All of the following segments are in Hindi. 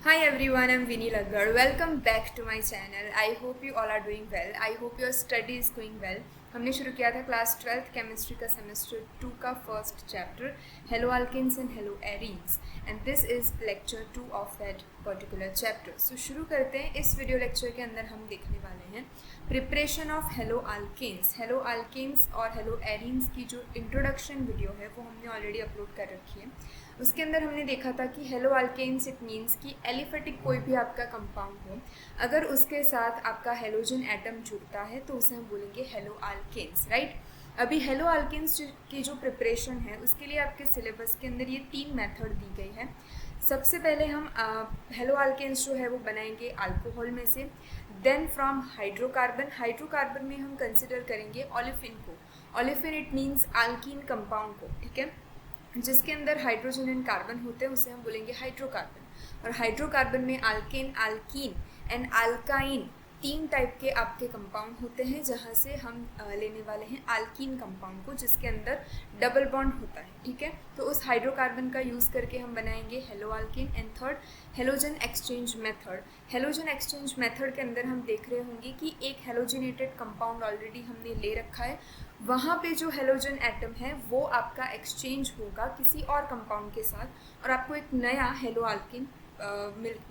Hi everyone, I'm Vinny Lagar. Welcome back to my channel. I hope you all are doing well. I hope your study is going well. हमने शुरू किया था क्लास 12th केमिस्ट्री का सेमेस्टर 2 का first chapter haloalkanes and haloarenes and this is lecture 2 of that particular chapter. So शुरू करते हैं. इस वीडियो लेक्चर के अंदर हम देखने वाले हैं प्रिपरेशन ऑफ हेलो अल्केन्स और हेलो एरीन्स की जो इंट्रोडक्शन वीडियो है वो हमने ऑलरेडी अपलोड कर रखी है. उसके अंदर हमने देखा था कि हेलो अल्केन्स इट मीन्स कि एलिफेटिक कोई भी आपका कंपाउंड हो, अगर उसके साथ आपका हेलोजन एटम जुड़ता है तो उसे हम बोलेंगे हेलो अल्केन्स, राइट. अभी हेलो अल्केन्स की जो प्रिपरेशन है उसके लिए आपके सिलेबस के अंदर ये 3 मेथड दी गई है. सबसे पहले हम हेलो अल्केन्स जो है वो बनाएंगे अल्कोहल में से. देन फ्रॉम हाइड्रोकार्बन में हम कंसिडर करेंगे ओलेफिन को. Olefin it means alkyne compound को, ठीक है, जिसके अंदर हाइड्रोजन एंड कार्बन होते हैं, उसे हम बोलेंगे हाइड्रोकार्बन. और हाइड्रोकार्बन में alkane, alkyne and alkyne 3 type के आपके कंपाउंड होते हैं, जहाँ से हम लेने वाले हैं अल्कीन कंपाउंड को जिसके अंदर डबल बॉन्ड होता है, ठीक है. तो उस हाइड्रोकार्बन का यूज़ करके हम बनाएंगे hello alkyne. And third, halogen exchange method. Halogen exchange method के अंदर हम देख रहे होंगे कि एक हेलोजिनेटेड कंपाउंड ऑलरेडी हमने ले रखा है, वहाँ पे जो हेलोजन एटम है वो आपका एक्सचेंज होगा किसी और कंपाउंड के साथ और आपको एक नया हेलो अल्कीन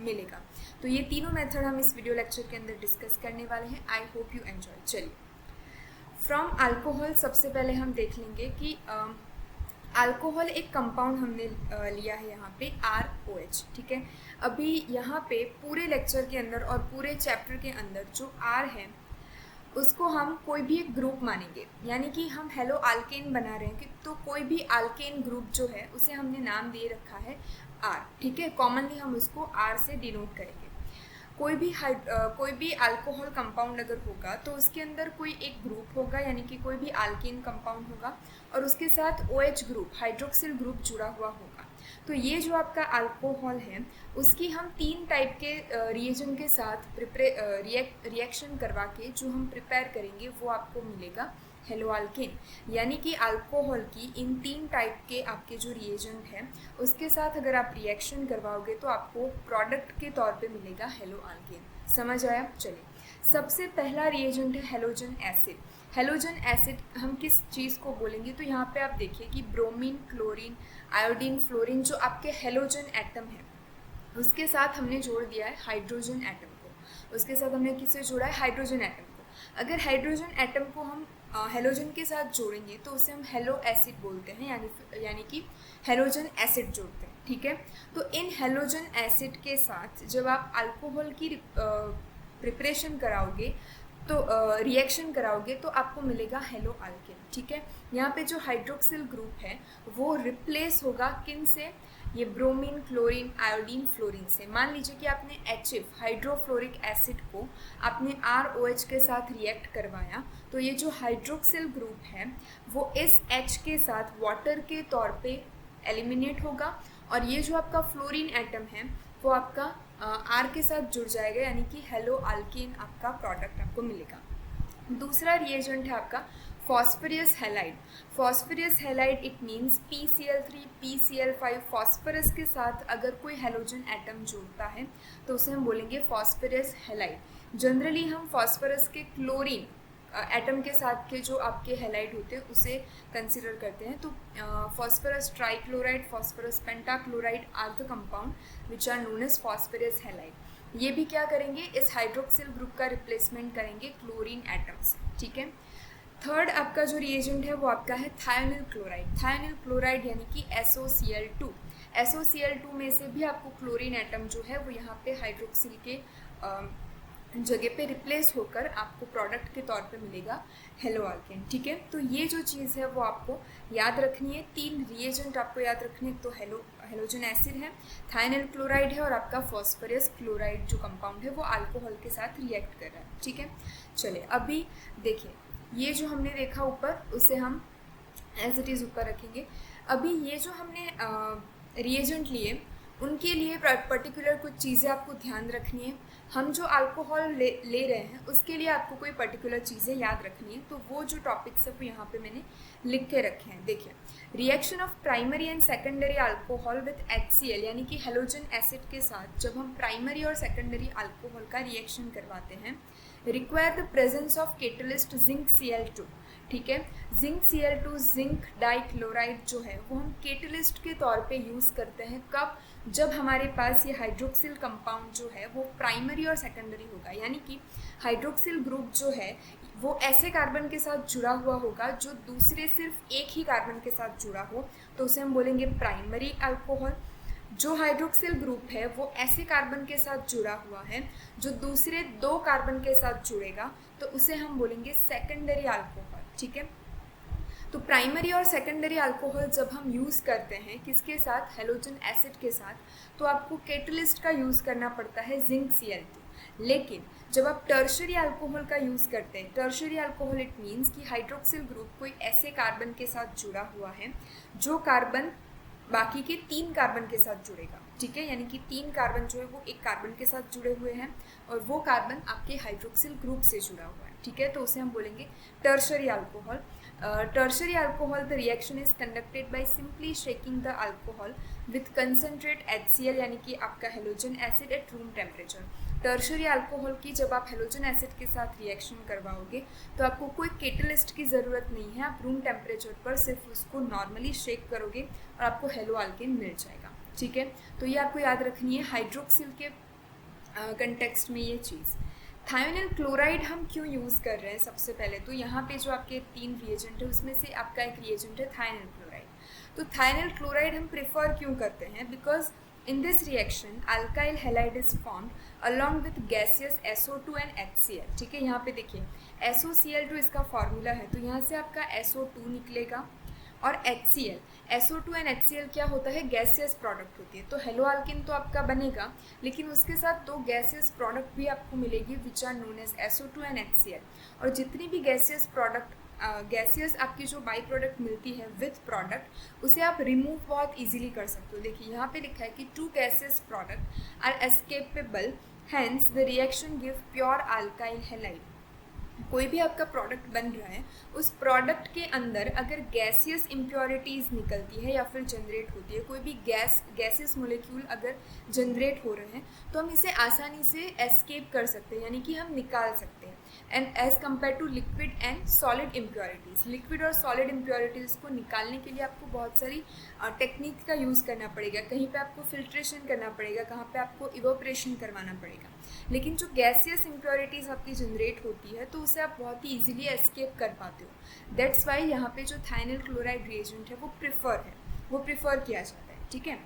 मिलेगा. तो ये तीनों मेथड हम इस वीडियो लेक्चर के अंदर डिस्कस करने वाले हैं. I hope you enjoy. चलिए, फ्रॉम अल्कोहल सबसे पहले हम देख लेंगे कि अल्कोहल एक कंपाउंड हमने लिया है यहाँ पे ROH, ठीक है. अभी यहाँ पे पूरे लेक्चर के अंदर और पूरे चैप्टर के अंदर जो R है उसको हम कोई भी एक ग्रुप मानेंगे, यानी कि हम हेलो अल्केन बना रहे हैं तो कोई भी अल्केन ग्रुप जो है उसे हमने नाम दे रखा है R, ठीक है. कॉमनली हम उसको R से डिनोट करेंगे. कोई भी अल्कोहल कंपाउंड अगर होगा तो उसके अंदर कोई एक ग्रुप होगा, यानी कि कोई भी अल्केन कंपाउंड होगा और उसके साथ OH ग्रुप, हाइड्रोक्सिल ग्रुप जुड़ा हुआ होगा. तो ये जो आपका अल्कोहल है उसकी हम 3 टाइप के रिएजेंट के साथ रिएक्शन करवा के जो हम प्रिपेयर करेंगे वो आपको मिलेगा हेलो अल्केन. यानी कि अल्कोहल की इन 3 टाइप के आपके जो रिएजेंट हैं उसके साथ अगर आप रिएक्शन करवाओगे तो आपको प्रोडक्ट के तौर पे मिलेगा हेलो अल्केन. समझ आया? चलिए, सबसे पहला रिएजेंट है हेलोजन एसिड. हेलोजन एसिड हम किस चीज़ को बोलेंगे, तो यहाँ पे आप देखिए कि ब्रोमीन, क्लोरीन, आयोडीन, फ्लोरीन जो आपके हेलोजन एटम है उसके साथ हमने जोड़ दिया है हाइड्रोजन एटम को. उसके साथ हमने किससे जोड़ा है? हाइड्रोजन एटम को. अगर हाइड्रोजन एटम को हम हेलोजन के साथ जोड़ेंगे तो उसे हम हेलो एसिड बोलते हैं, यानी कि हेलोजन एसिड जोड़ते हैं, ठीक है. तो इन हेलोजन एसिड के साथ जब आप अल्कोहल की प्रिपरेशन कराओगे तो रिएक्शन कराओगे तो आपको मिलेगा हेलो अल्केन, ठीक है. यहाँ पे जो हाइड्रोक्सिल ग्रुप है वो रिप्लेस होगा किन से? ये ब्रोमीन, क्लोरीन, आयोडीन, फ्लोरीन से. मान लीजिए कि आपने HF हाइड्रोफ्लोरिक एसिड को आपने ROH के साथ रिएक्ट करवाया, तो ये जो हाइड्रोक्सिल ग्रुप है वो इस H के साथ वाटर के तौर पे एलिमिनेट होगा और ये जो आपका फ्लोरीन एटम है वो आपका R के साथ जुड़ जाएगा, यानी कि हेलो अल्केन आपका प्रोडक्ट आपको मिलेगा. दूसरा रिएजेंट है आपका phosphorus halide. Phosphorus halide it means PCl3, PCl5. Phosphorus के साथ अगर कोई हेलोजन एटम जुड़ता है तो उसे हम बोलेंगे फॉस्फोरस हैलाइड. जनरली हम फॉस्फोरस के क्लोरीन एटम के साथ के जो आपके हैलाइड होते हैं उसे कंसिडर करते हैं. तो phosphorus trichloride, phosphorus pentachloride are the compound which are known as phosphorus halide. ये भी क्या करेंगे? इस हाइड्रोक्सिल ग्रुप का रिप्लेसमेंट करेंगे क्लोरीन एटम्स, ठीक है. थर्ड आपका जो रिएजेंट है वो आपका है थायोनिल क्लोराइड. थायोनिल क्लोराइड यानी कि SOCl2. SOCl2 में से भी आपको क्लोरीन एटम जो है वो यहाँ पे हाइड्रोक्सिल के जगह पे रिप्लेस होकर आपको प्रोडक्ट के तौर पे मिलेगा हेलो अल्केन, ठीक है. तो ये जो चीज़ है वो आपको याद रखनी है. 3 रिएजेंट आपको याद रखने हैं. तो हेलोजन एसिड है, थायोनिल क्लोराइड है और आपका फॉस्फोरस क्लोराइड जो कंपाउंड है वो अल्कोहल के साथ रिएक्ट कर रहा है, ठीक है. चलिए, अभी देखिए ये जो हमने देखा ऊपर उसे हम एज इट इज़ ऊपर रखेंगे. अभी ये जो हमने रिएजेंट लिए उनके लिए पर्टिकुलर कुछ चीज़ें आपको ध्यान रखनी है। हम जो अल्कोहल ले रहे हैं उसके लिए आपको कोई पर्टिकुलर चीज़ें याद रखनी है, तो वो जो टॉपिक्स है वो यहाँ पे मैंने लिख के रखे हैं। देखिए, reaction of primary and secondary alcohol with HCl यानी कि हेलोजन एसिड के साथ जब हम प्राइमरी और सेकेंडरी अल्कोहल का रिएक्शन करवाते हैं, require the presence of catalyst zinc Cl2। ठीक है, जिंक Cl2 जिंक डाइक्लोराइड जो है वो हम कैटलिस्ट के तौर पे यूज़ करते हैं। कब? जब हमारे पास ये हाइड्रोक्सिल कंपाउंड जो है वो प्राइमरी और सेकेंडरी होगा, यानी कि हाइड्रोक्सिल ग्रुप जो है वो ऐसे कार्बन के साथ जुड़ा हुआ होगा जो दूसरे सिर्फ एक ही कार्बन के साथ जुड़ा हो, तो उसे हम बोलेंगे प्राइमरी अल्कोहल। जो हाइड्रोक्सिल ग्रुप है वो ऐसे कार्बन के साथ जुड़ा हुआ है जो दूसरे 2 कार्बन के साथ जुड़ेगा, तो उसे हम बोलेंगे सेकेंडरी अल्कोहल। ठीक है, तो प्राइमरी और सेकेंडरी अल्कोहल जब हम यूज़ करते हैं किसके साथ? हेलोजन एसिड के साथ, तो आपको कैटलिस्ट का यूज़ करना पड़ता है जिंक Cl2। लेकिन जब आप टर्शरी अल्कोहल का यूज़ करते हैं, टर्शरी अल्कोहल इट मीन्स कि हाइड्रोक्सिल ग्रुप कोई ऐसे कार्बन के साथ जुड़ा हुआ है जो कार्बन बाकी के 3 कार्बन के साथ जुड़ेगा। ठीक है, यानी कि 3 कार्बन जो है वो एक कार्बन के साथ जुड़े हुए हैं और वो कार्बन आपके हाइड्रोक्सिल ग्रुप से जुड़ा हुआ है। ठीक है, तो उसे हम बोलेंगे tertiary alcohol. Tertiary alcohol, the reaction is conducted by simply shaking the alcohol with concentrate HCl यानी कि आपका halogen acid at room temperature. Tertiary alcohol की जब आप हेलोजन एसिड के साथ रिएक्शन करवाओगे तो आपको कोई कैटलिस्ट की ज़रूरत नहीं है, आप रूम टेम्परेचर पर सिर्फ उसको नॉर्मली शेक करोगे और आपको हेलो अल्केन मिल जाएगा। ठीक है, तो ये आपको याद रखनी है हाइड्रोक्सिल के कंटेक्स्ट में ये चीज़। थायोनिल क्लोराइड हम क्यों यूज़ कर रहे हैं? सबसे पहले तो यहाँ पे जो आपके 3 रिएजेंट है उसमें से आपका एक रिएजेंट है थायोनिल क्लोराइड। तो थायोनिल क्लोराइड हम प्रेफर क्यों करते हैं? Because in this reaction alkyl halide is formed along with gaseous SO2 and HCl। ठीक है, यहाँ पे देखिए SOCl2 इसका फॉर्मूला है, तो यहाँ से आपका SO2 निकलेगा और HCl, SO2 एंड HCl क्या होता है? गैसियस प्रोडक्ट होती है। तो हेलो अल्केन तो आपका बनेगा, लेकिन उसके साथ 2 गैसियस प्रोडक्ट भी आपको मिलेगी which are known as SO2 and HCl। और जितनी भी गैसियस प्रोडक्ट गैसियस आपकी जो बाई प्रोडक्ट मिलती है विथ प्रोडक्ट, उसे आप रिमूव बहुत इजीली कर सकते हो। देखिए यहाँ पे लिखा है कि 2 gaseous product are escapable, hence the reaction give pure alkyl halide. कोई भी आपका प्रोडक्ट बन रहा है, उस प्रोडक्ट के अंदर अगर गैसियस इम्प्योरिटीज़ निकलती है या फिर जनरेट होती है, कोई भी गैसियस मोलिक्यूल अगर जनरेट हो रहे हैं, तो हम इसे आसानी से एस्केप कर सकते हैं, यानी कि हम निकाल सकते हैं। And as compared to liquid and solid impurities, liquid और सॉलिड इम्प्योरिटीज़ को निकालने के लिए आपको बहुत सारी टेक्निक का यूज़ करना पड़ेगा। कहीं पे आपको फिल्ट्रेशन करना पड़ेगा, कहाँ पे आपको इवोपरेशन करवाना पड़ेगा। लेकिन जो गैसियस इम्प्योरिटीज़ आपकी जनरेट होती है तो उसे आप बहुत ही इजीली एस्केप कर पाते हो। दैट्स वाई यहाँ पे जो थायोनिल क्लोराइड रिएजेंट है वो प्रिफर किया जाता है। ठीक है,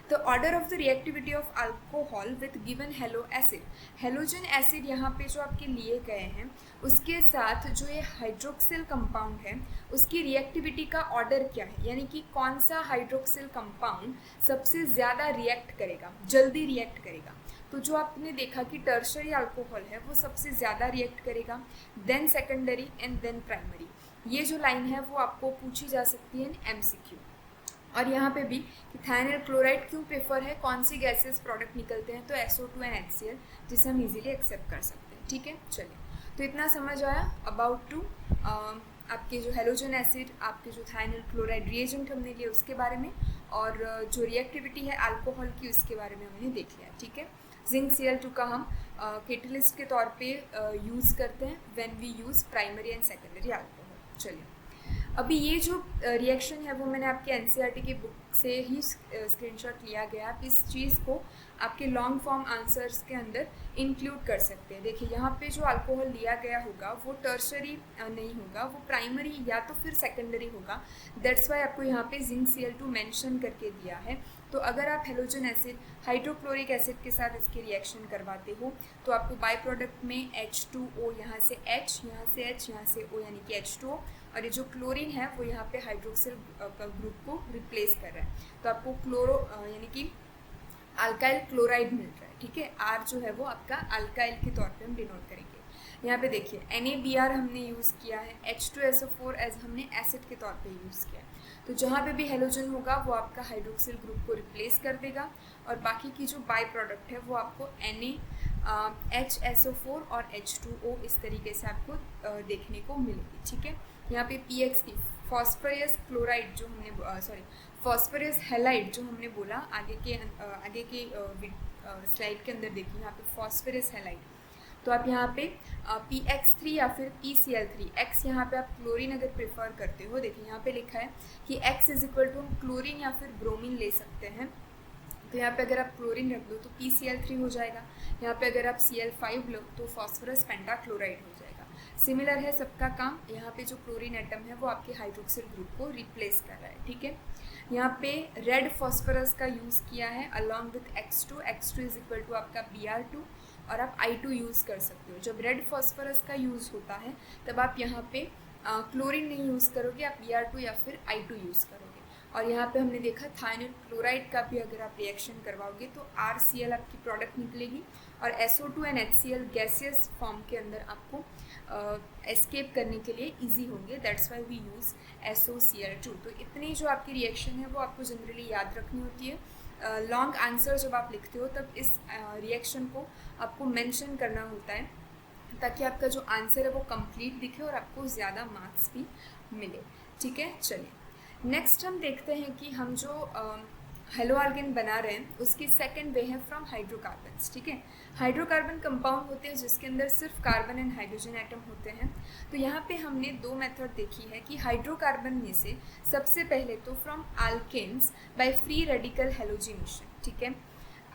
the order of the reactivity of alcohol with given hello acid, halogen acid यहाँ पे जो आपके लिए गए हैं उसके साथ जो ये हाइड्रोक्सिल कंपाउंड है उसकी रिएक्टिविटी का ऑर्डर क्या है, यानी कि कौन सा हाइड्रोक्सिल कंपाउंड सबसे ज़्यादा रिएक्ट करेगा, जल्दी रिएक्ट करेगा। तो जो आपने देखा कि टर्शरी अल्कोहल है वो सबसे ज़्यादा रिएक्ट करेगा, then secondary and then primary. ये जो लाइन है वो आपको पूछी जा सकती है MCQ। और यहाँ पे भी कि थायोनिल क्लोराइड क्यों प्रेफर है, कौन सी गैसेस प्रोडक्ट निकलते हैं, तो SO2 एंड HCl, जिसे हम इजीली एक्सेप्ट कर सकते हैं। ठीक है, चलिए, तो इतना समझ आया अबाउट टू आपके जो हेलोजन एसिड, आपके जो थायोनिल क्लोराइड रिएजेंट हमने लिए उसके बारे में, और जो रिएक्टिविटी है अल्कोहल की उसके बारे में हमने देख लिया। ठीक है, जिंक Cl2 का हम कैटलिस्ट के तौर पे यूज़ करते हैं when we use primary and secondary alcohol. चलिए, अभी ये जो रिएक्शन है वो मैंने आपके NCERT की बुक से ही स्क्रीनशॉट लिया गया। आप इस चीज़ को आपके लॉन्ग फॉर्म आंसर्स के अंदर इंक्लूड कर सकते हैं। देखिए यहाँ पे जो अल्कोहल लिया गया होगा वो टर्शरी नहीं होगा, वो प्राइमरी या तो फिर सेकेंडरी होगा। दैट्स वाई आपको यहाँ पे जिंक Cl2 मेंशन करके दिया है। तो अगर आप हेलोजन एसिड हाइड्रोक्लोरिक एसिड के साथ इसके रिएक्शन करवाते हो तो आपको बाई प्रोडक्ट में H2O, यहाँ से H, यहाँ से H, यहाँ से O, यानी कि H2O, और ये जो क्लोरीन है वो यहाँ पे हाइड्रोक्सिल ग्रुप को रिप्लेस कर रहा है, तो आपको क्लोरो यानी कि अल्काइल क्लोराइड मिल रहा है। ठीक है, R जो है वो आपका अल्काइल के तौर पे हम डिनोट करेंगे। यहाँ पे देखिए NaBr हमने यूज़ किया है, H2SO4 एज हमने एसिड के तौर पे यूज़ किया है। तो जहाँ पे भी हेलोजन होगा वो आपका हाइड्रोक्सिल ग्रुप को रिप्लेस कर देगा और बाकी की जो बाई प्रोडक्ट है वो आपको NaHSO4 और H2O इस तरीके से आपको देखने को मिलेगी, ठीक है। यहाँ पे PX की फॉस्फोरस क्लोराइड जो हमने फॉस्फोरस हैलाइड जो हमने बोला आगे के स्लाइड के अंदर देखिए, यहाँ पे फॉस्फोरस हैलाइड, तो आप यहाँ पे PX3 या फिर PCl3, X यहाँ पे आप क्लोरीन अगर प्रेफर करते हो, देखिए यहाँ पे लिखा है कि X इज इक्वल टू हम क्लोरीन या फिर ब्रोमीन ले सकते हैं, तो यहाँ पे अगर आप क्लोरीन रख दो तो PCl3 हो जाएगा, यहाँ पे अगर आप Cl5 लो तो फॉस्फोरस पेंटाक्लोराइड हो जाएगा। सिमिलर है सबका काम, यहाँ पे जो क्लोरीन एटम है वो आपके हाइड्रोक्सिल ग्रुप को रिप्लेस कर रहा है, ठीक है। यहाँ पे रेड फॉस्फोरस का यूज़ किया है along with X2 is equal to आपका Br2 और आप I2 यूज़ कर सकते हो। जब रेड फॉस्फोरस का यूज़ होता है तब आप यहाँ पे क्लोरीन नहीं यूज़ करोगे, आप Br2 या फिर I2 यूज़ करोगे। और यहाँ पे हमने देखा थायनिल क्लोराइड का भी अगर आप रिएक्शन करवाओगे तो RCl आपकी प्रोडक्ट निकलेगी और SO2 and HCl gaseous form के अंदर आपको एस्केप करने के लिए इजी होंगे, that's why we use SOCl2। तो इतनी जो आपकी रिएक्शन है वो आपको जनरली याद रखनी होती है। लॉन्ग आंसर जब आप लिखते हो तब इस रिएक्शन को आपको मेंशन करना होता है ताकि आपका जो आंसर है वो कंप्लीट दिखे और आपको ज़्यादा मार्क्स भी मिले, ठीक है। चलिए नेक्स्ट हम देखते हैं कि हम जो हेलो आर्गेन बना रहे हैं उसकी सेकंड वे है फ्रॉम हाइड्रोकार्बन्स, ठीक है। हाइड्रोकार्बन कंपाउंड होते हैं जिसके अंदर सिर्फ कार्बन एंड हाइड्रोजन एटम होते हैं। तो यहाँ पे हमने दो मेथड देखी है कि हाइड्रोकार्बन में से सबसे पहले तो from alkenes by free radical halogenation, ठीक है।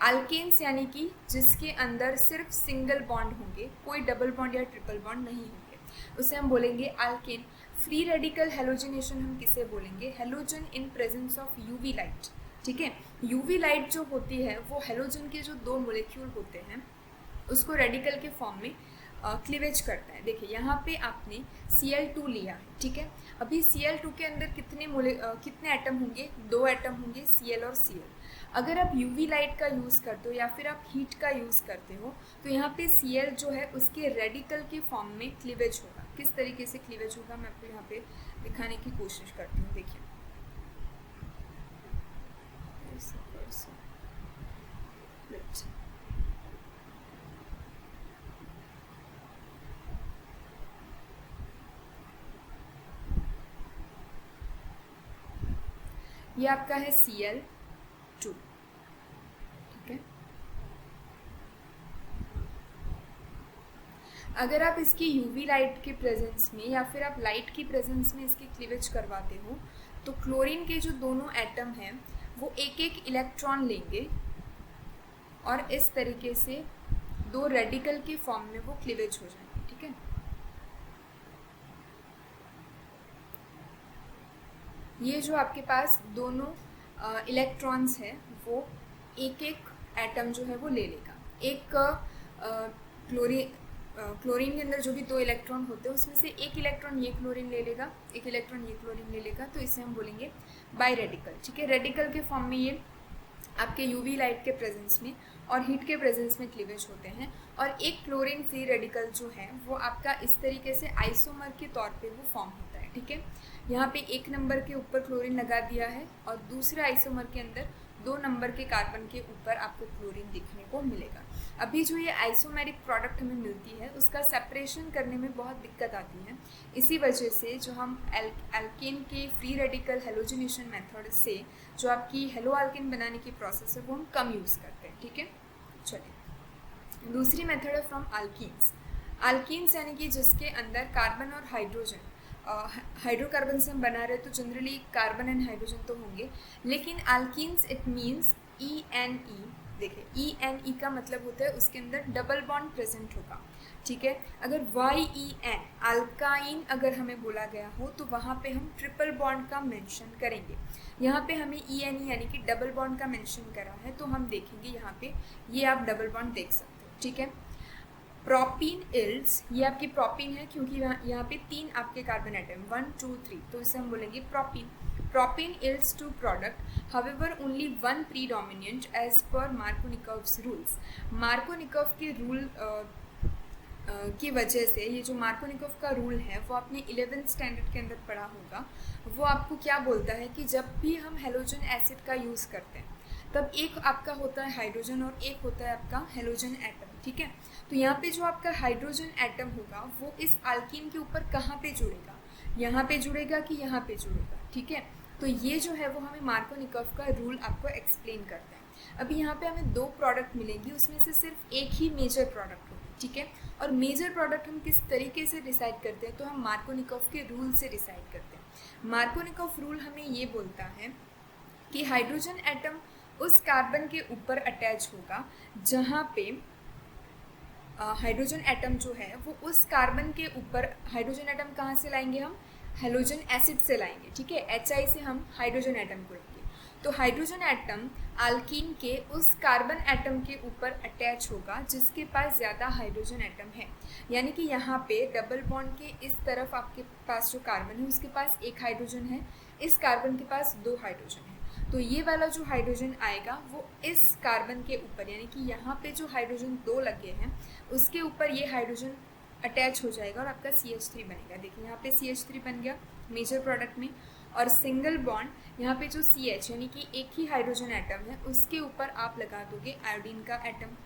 अल्केन्स यानी कि जिसके अंदर सिर्फ सिंगल बॉन्ड होंगे, कोई डबल बॉन्ड या ट्रिपल बॉन्ड नहीं होंगे, उसे हम बोलेंगे अल्केन। फ्री रेडिकल हेलोजिनेशन हम किसे बोलेंगे, halogen in presence of UV light, ठीक है। यूवी लाइट जो होती है वो हेलोजन के जो दो मोलिक्यूल होते हैं उसको रेडिकल के फॉर्म में क्लीवेज करता है। देखिए यहाँ पे आपने Cl2 लिया है, ठीक है। अभी Cl2 के अंदर कितने एटम होंगे, दो एटम होंगे Cl और Cl। अगर आप यूवी लाइट का यूज़ करते हो या फिर आप हीट का यूज़ करते हो तो यहाँ पे Cl जो है उसके रेडिकल के फॉर्म में क्लीवेज होगा। किस तरीके से क्लीवेज होगा मैं आपको यहाँ पे दिखाने की कोशिश करती हूँ, देखिए। ये आपका है Cl2, ठीक है। अगर आप इसकी यूवी लाइट के प्रेजेंस में या फिर आप लाइट की प्रेजेंस में इसकी क्लीवेज करवाते हो तो क्लोरीन के जो दोनों एटम हैं वो एक एक इलेक्ट्रॉन लेंगे और इस तरीके से दो रेडिकल के फॉर्म में वो क्लीवेज हो जाएंगे, ठीक है। ये जो आपके पास दोनों इलेक्ट्रॉन्स है वो एक एक एटम जो है वो ले लेगा। एक क्लोरीन के अंदर जो भी दो इलेक्ट्रॉन होते हैं उसमें से एक इलेक्ट्रॉन ये क्लोरीन ले लेगा, एक इलेक्ट्रॉन ये क्लोरीन ले लेगा, तो इसे हम बोलेंगे बाई रेडिकल, ठीक है। रेडिकल के फॉर्म में ये आपके यूवी लाइट के प्रेजेंस में और हीट के प्रेजेंस में क्लीवेज होते हैं। और एक क्लोरीन फ्री रेडिकल जो है वो आपका इस तरीके से आइसोमर के तौर पे वो फॉर्म होता है, ठीक है। यहाँ पे एक नंबर के ऊपर क्लोरीन लगा दिया है और दूसरे आइसोमर के अंदर 2 नंबर के कार्बन के ऊपर आपको क्लोरीन दिखने को मिलेगा। अभी जो ये आइसोमेरिक प्रोडक्ट हमें मिलती है उसका सेपरेशन करने में बहुत दिक्कत आती है, इसी वजह से जो हम एल्केन के फ्री रेडिकल हेलोजिनेशन मेथड से जो आपकी हेलो एल्केन बनाने की प्रोसेस है वो हम कम यूज़ करते हैं, ठीक है। चलिए दूसरी मेथड है फ्रॉम अल्कीन्स। अल्कीन्स यानी कि जिसके अंदर कार्बन और हाइड्रोजन, हाइड्रोकार्बन से हम बना रहे तो जनरली कार्बन एंड हाइड्रोजन तो होंगे, लेकिन अल्कीन्स इट मीन्स ENE। देखिए ENE का मतलब होता है उसके अंदर डबल बॉन्ड प्रेजेंट होगा, ठीक है। अगर YEN अल्काइन अगर हमें बोला गया हो तो वहाँ पे हम ट्रिपल बॉन्ड का मेंशन करेंगे। यहाँ पे हमें ENE यानी कि डबल बॉन्ड का मेंशन करा है तो हम देखेंगे यहाँ पे ये आप डबल बॉन्ड देख सकते हो, ठीक है। प्रोपीन इल्स, ये आपकी प्रोपीन है क्योंकि यहाँ पे 3 आपके कार्बन एटम 1 2 3, तो इसे हम बोलेंगे propene. Propene yields 2 product however only 1 predominant as per Markovnikov's rules. Markovnikov के रूल की वजह से ये जो मार्कोनिकोव का रूल है वो आपने 11th स्टैंडर्ड के अंदर पढ़ा होगा। वो आपको क्या बोलता है कि जब भी हम हेलोजन एसिड का यूज़ करते हैं तब एक आपका होता है हाइड्रोजन और एक होता है आपका हेलोजन एटम, ठीक है। तो यहाँ पे जो आपका हाइड्रोजन एटम होगा वो इस अल्कीन के ऊपर कहाँ पे जुड़ेगा, यहाँ पे जुड़ेगा कि यहाँ पे जुड़ेगा, ठीक है। तो ये जो है वो हमें मार्कोनिकोव का रूल आपको एक्सप्लेन करता है। अभी यहाँ पे हमें 2 प्रोडक्ट मिलेंगी, उसमें से सिर्फ एक ही मेजर प्रोडक्ट होगी, ठीक है। और मेजर प्रोडक्ट हम किस तरीके से डिसाइड करते हैं, तो हम मार्कोनिकोव के रूल से डिसाइड करते हैं। मार्कोनिकोव रूल हमें ये बोलता है कि हाइड्रोजन एटम उस कार्बन के ऊपर अटैच होगा जहाँ पे हाइड्रोजन एटम जो है वो उस कार्बन के ऊपर, हाइड्रोजन एटम कहाँ से लाएंगे हम, हेलोजन एसिड से लाएंगे, ठीक है। HI से हम हाइड्रोजन एटम को लेंगे। तो हाइड्रोजन एटम अल्कीन के उस कार्बन एटम के ऊपर अटैच होगा जिसके पास ज़्यादा हाइड्रोजन एटम है। यानी कि यहाँ पे डबल बॉन्ड के इस तरफ आपके पास जो कार्बन है उसके पास 1 हाइड्रोजन है, इस कार्बन के पास 2 हाइड्रोजन है। तो ये वाला जो हाइड्रोजन आएगा वो इस कार्बन के ऊपर, यानी कि यहाँ पे जो हाइड्रोजन 2 लगे हैं उसके ऊपर ये हाइड्रोजन अटैच हो जाएगा और आपका CH3 बनेगा। देखिए यहाँ पे CH3 बन गया मेजर प्रोडक्ट में, और सिंगल बॉन्ड यहाँ पे जो CH यानी कि एक ही हाइड्रोजन एटम है उसके ऊपर आप लगा दोगे आयोडीन का एटम।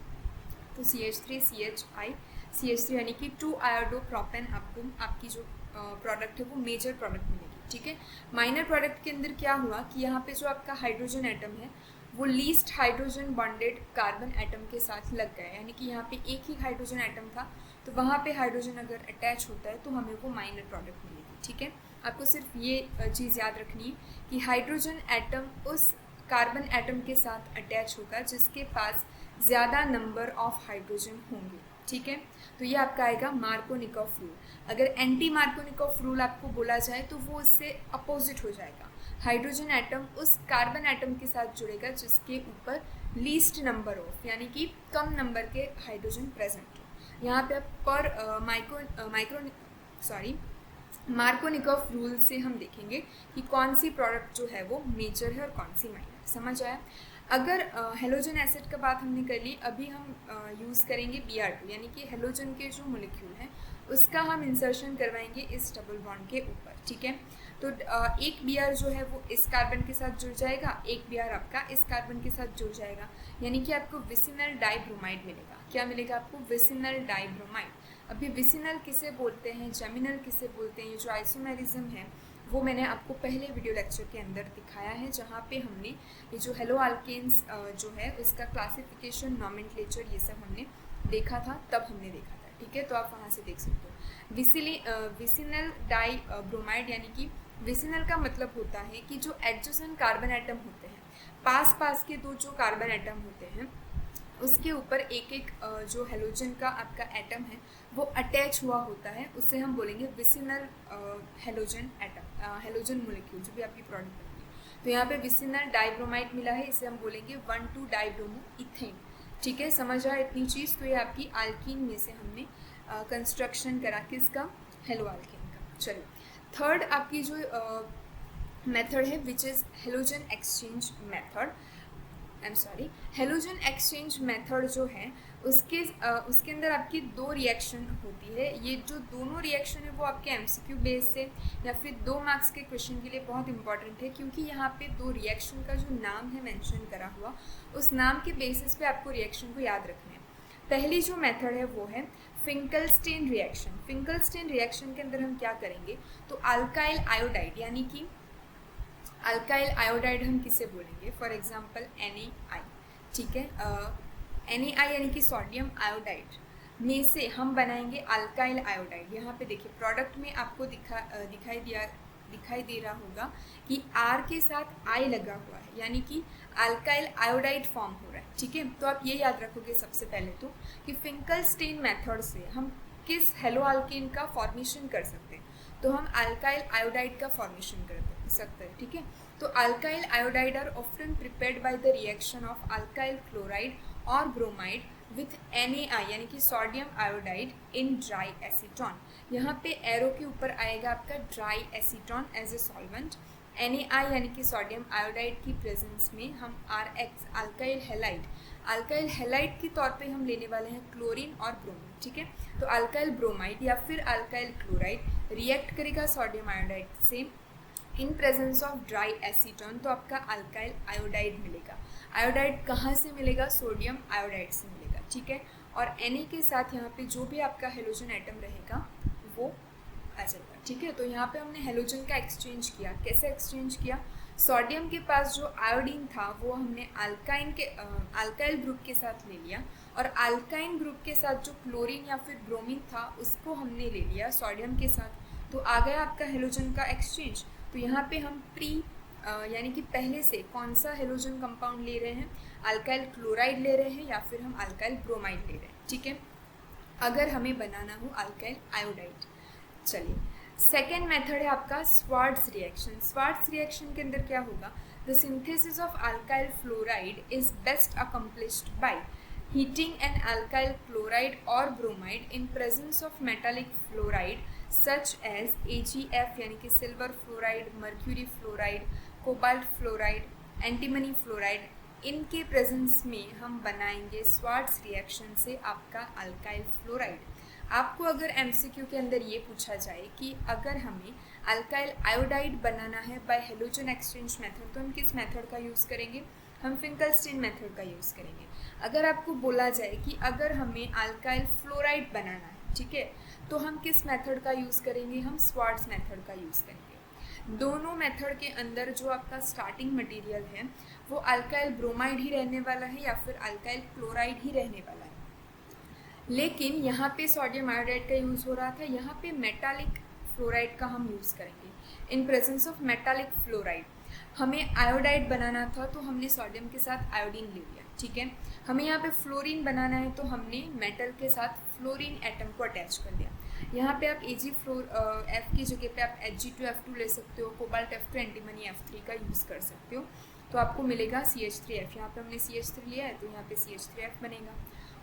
तो CH3 CHI CH3 यानी कि 2 आयोडोप्रोपेन आपको आपकी जो प्रोडक्ट है वो मेजर प्रोडक्ट मिलेगी, ठीक है। माइनर प्रोडक्ट के अंदर क्या हुआ कि यहाँ पे जो आपका हाइड्रोजन एटम है वो least hydrogen bonded carbon atom के साथ लग गया, यानी कि यहाँ पे एक ही हाइड्रोजन एटम था तो वहाँ पे हाइड्रोजन अगर अटैच होता है तो हमें वो माइनर प्रोडक्ट मिलेगी, ठीक है। आपको सिर्फ ये चीज़ याद रखनी है कि हाइड्रोजन एटम उस कार्बन एटम के साथ अटैच होगा जिसके पास ज़्यादा नंबर ऑफ हाइड्रोजन होंगे, ठीक है। तो ये आपका आएगा मार्कोनिकोव रूल। अगर एंटी मार्कोनिकोव रूल आपको बोला जाए तो वो इससे अपोजिट हो जाएगा। हाइड्रोजन एटम उस कार्बन एटम के साथ जुड़ेगा जिसके ऊपर लीस्ट नंबर ऑफ, यानी कि कम नंबर के हाइड्रोजन प्रेजेंट हो। यहाँ पे आप पर मार्कोनिकोव रूल से हम देखेंगे कि कौन सी प्रोडक्ट जो है वो मेजर है और कौन सी माइनर। समझ आया। अगर हेलोजन एसिड का बात हमने कर ली, अभी हम यूज़ करेंगे Br2, यानी कि हेलोजन के जो मोलिक्यूल हैं उसका हम इंसर्शन करवाएंगे इस डबल बॉन्ड के ऊपर, ठीक है। तो एक Br जो है वो इस कार्बन के साथ जुड़ जाएगा, एक Br आपका इस कार्बन के साथ जुड़ जाएगा, यानी कि आपको विसिनल डाइब्रोमाइड मिलेगा। क्या मिलेगा आपको? Vicinal dibromide. अभी विसिनल किसे बोलते हैं, जेमिनल किसे बोलते हैं, ये जो आइसोमेरिज्म है वो मैंने आपको पहले वीडियो लेक्चर के अंदर दिखाया है, जहाँ पे हमने ये जो हेलो अल्केन्स जो है उसका क्लासिफिकेशन, नॉमेनक्लेचर, ये सब हमने देखा था, तब हमने देखा था, ठीक है। तो आप वहाँ से देख सकते हो। विसिनल डाइब्रोमाइड, यानी कि विसिनल का मतलब होता है कि जो एडजेसेंट कार्बन एटम होते हैं, पास पास के 2 जो कार्बन एटम होते हैं उसके ऊपर एक एक जो हेलोजन का आपका एटम है वो अटैच हुआ होता है, उससे हम बोलेंगे vicinal halogen atom, halogen molecule जो भी आपकी प्रोडक्ट बनेगी। तो यहाँ पे विसिनल डाइब्रोमाइड मिला है, इसे हम बोलेंगे 1,2 डाइब्रोमो इथेन, ठीक है। समझ आया इतनी चीज़। तो ये आपकी अल्कीन में से हमने कंस्ट्रक्शन करा किसका, हेलो अल्कीन का। चलो, थर्ड आपकी जो मेथड है which is halogen exchange method, halogen exchange method जो है उसके अंदर आपकी 2 रिएक्शन होती है। ये जो दोनों रिएक्शन है वो आपके MCQ बेस से या फिर 2 मार्क्स के क्वेश्चन के लिए बहुत इंपॉर्टेंट है, क्योंकि यहाँ पे 2 रिएक्शन का जो नाम है मेंशन करा हुआ, उस नाम के बेसिस पे आपको रिएक्शन को याद रखना है। पहली जो मेथड है वो है फिंकलस्टीन रिएक्शन। फिंकलस्टीन रिएक्शन के अंदर हम क्या करेंगे, तो अल्काइल आयोडाइड, यानी कि अल्काइल आयोडाइड हम किसे बोलेंगे, फॉर एग्जांपल NaI, ठीक है। NaI यानी कि सोडियम आयोडाइड में से हम बनाएंगे अल्काइल आयोडाइड। यहाँ पे देखिए प्रोडक्ट में आपको दिखाई दे रहा होगा कि R के साथ I लगा हुआ है, यानी कि अल्काइल आयोडाइड फॉर्म हो रहा है, ठीक है। तो आप ये याद रखोगे सबसे पहले तो कि फिंकलस्टीन मेथड से हम किस हेलो अल्केन का फॉर्मेशन कर सकते हैं, तो हम अल्काइल आयोडाइड का फॉर्मेशन कर सकते हैं, ठीक है। तो alkyl iodide are often prepared by the reaction of alkyl chloride और ब्रोमाइड विथ NaI यानी कि sodium iodide in dry acetone. यहाँ पे एरो के ऊपर आएगा आपका dry acetone as a solvent. NaI यानी कि सोडियम आयोडाइड की प्रेजेंस में हम RX alkyl halide alkyl halide के तौर पे हम लेने वाले हैं क्लोरीन और ब्रोमीन, ठीक है। तो अल्काइल ब्रोमाइड या फिर अल्काइल क्लोराइड रिएक्ट करेगा सोडियम आयोडाइड से in presence of dry acetone, तो आपका अल्काइल आयोडाइड मिलेगा। आयोडाइड कहाँ से मिलेगा? सोडियम आयोडाइड से मिलेगा, ठीक है। और Na के साथ यहाँ पे जो भी आपका हेलोजन एटम रहेगा वो आ जाएगा, ठीक है। तो यहाँ पे हमने हेलोजन का एक्सचेंज किया। कैसे एक्सचेंज किया? सोडियम के पास जो आयोडीन था वो हमने अल्काइल ग्रुप के साथ ले लिया, और अल्काइन ग्रुप के साथ जो क्लोरीन या फिर ब्रोमीन था उसको हमने ले लिया सोडियम के साथ। तो आ गया आपका हेलोजन का एक्सचेंज। तो यहाँ पे हम यानी कि पहले से कौन सा हेलोजन कंपाउंड ले रहे हैं? अल्काइल क्लोराइड ले रहे हैं या फिर हम अल्काइल ब्रोमाइड ले रहे हैं, ठीक है, अगर हमें बनाना हो अल्काइल आयोडाइड। चलिए, सेकेंड मेथड है आपका स्वार्ट्ज रिएक्शन। स्वार्ट्ज रिएक्शन के अंदर क्या होगा? The synthesis of alkyl fluoride is best accomplished by heating an alkyl chloride or bromide in presence of metallic fluoride such as AgF यानी कि silver fluoride, mercury fluoride, cobalt fluoride, antimony fluoride, इनके प्रेजेंस में हम बनाएंगे स्वार्ट्ज रिएक्शन से आपका अल्काइल फ्लोराइड। आपको अगर एमसीक्यू के अंदर ये पूछा जाए कि अगर हमें अल्काइल आयोडाइड बनाना है बाय हेलोजन एक्सचेंज मेथड, तो हम किस मेथड का यूज़ करेंगे? हम फिंकलस्टीन मेथड का यूज़ करेंगे। अगर आपको बोला जाए कि अगर हमें अल्काइल फ्लोराइड बनाना है, ठीक है, तो हम किस मेथड का यूज़ करेंगे? हम स्वार्ट्ज मेथड का यूज़ करेंगे। दोनों मेथड के अंदर जो आपका स्टार्टिंग मटेरियल है वो अल्काइल ब्रोमाइड ही रहने वाला है या फिर अल्काइल क्लोराइड ही रहने वाला है। लेकिन यहाँ पे सोडियम आयोडाइड का यूज़ हो रहा था, यहाँ पे मेटालिक फ्लोराइड का हम यूज़ करेंगे। In presence of metallic fluoride हमें आयोडाइड बनाना था तो हमने सोडियम के साथ आयोडीन ले लिया, ठीक है। हमें यहाँ पे फ्लोरीन बनाना है तो हमने मेटल के साथ फ्लोरीन एटम को अटैच कर दिया। यहाँ पे आप Ag की जगह पे आप Hg2F2 ले सकते हो, कोबाल्ट F2 एंटीमनी F3 का यूज़ कर सकते हो, तो आपको मिलेगा CH3F। यहाँ पे हमने CH3 लिया है तो यहाँ पे CH3F बनेगा,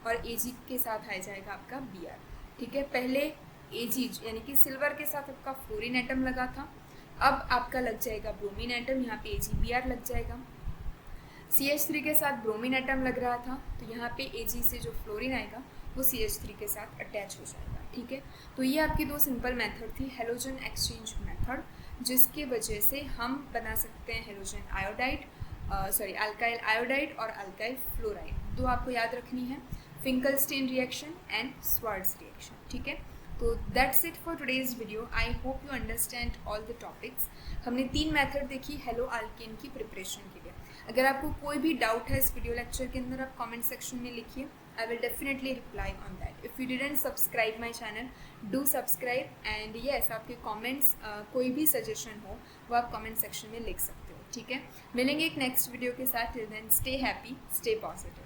और Ag के साथ आ जाएगा आपका Br, ठीक है। पहले Ag यानी कि सिल्वर के साथ आपका फ्लोरीन एटम लगा था, अब आपका लग जाएगा ब्रोमीन एटम, यहाँ पे AgBr लग जाएगा। CH3 के साथ ब्रोमीन एटम लग रहा था तो यहाँ पे Ag से जो फ्लोरीन आएगा वो CH3 के साथ अटैच हो जाएगा, ठीक है। तो ये आपकी दो सिंपल मेथड थी, हेलोजन एक्सचेंज मेथड, जिसके वजह से हम बना सकते हैं हेलोजन आयोडाइड, अल्काइल आयोडाइड और अल्काइल फ्लोराइड। दो आपको याद रखनी है, Finkelstein reaction and Swarts reaction, ठीक है। तो that's it for today's video. I hope you understand all the topics. हमने 3 मेथड देखी हेलो अल्केन की प्रिपरेशन के लिए। अगर आपको कोई भी डाउट है इस वीडियो लेक्चर के अंदर, आप कमेंट सेक्शन में लिखिए, I will definitely reply on that. If you didn't subscribe my channel, do subscribe, and yes आपके कॉमेंट्स कोई भी सजेशन हो वो आप कॉमेंट सेक्शन में लिख सकते हो, ठीक है। मिलेंगे एक नेक्स्ट वीडियो के साथ। Till then stay happy, stay positive.